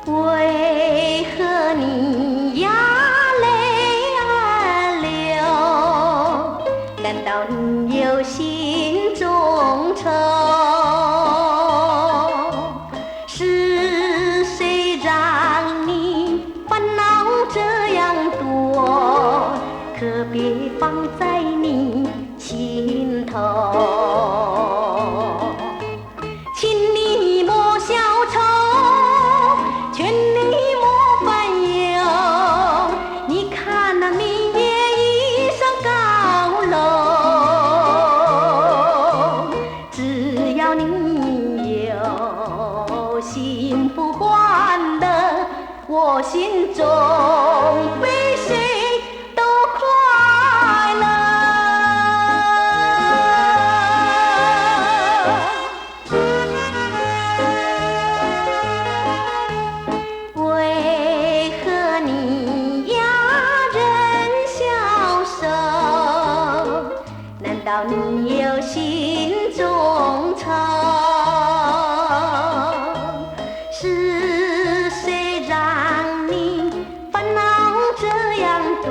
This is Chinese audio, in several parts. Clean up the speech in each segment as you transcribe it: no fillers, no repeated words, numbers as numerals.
为何你呀泪儿流？难道你有心中愁？是谁让你烦恼这样多？可别放在你心头。请你莫消愁，劝你莫烦忧。你看那明月已上高楼，只要你有幸福欢乐，我心中比谁都快乐。为何你呀人消瘦？难道你有心中愁？是谁让你烦恼这样多？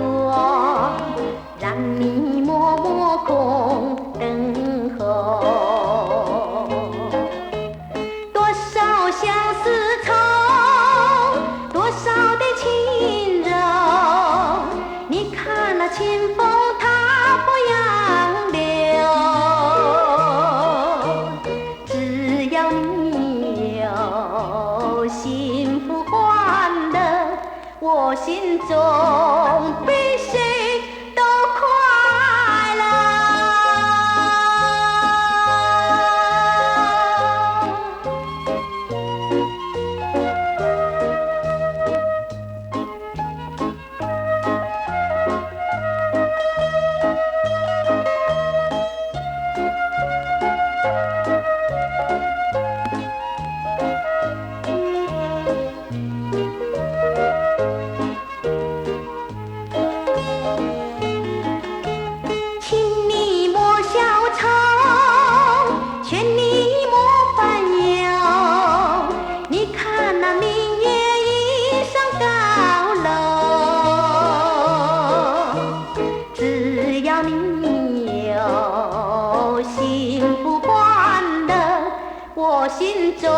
让你默默空等候。多少相思愁，多少的情柔，你看那清风它不杨柳。只要你有幸福欢乐，我心中比谁都快乐。请你莫消愁，劝你莫烦忧。你看那明月已上高楼，只要你有幸福欢乐，我心中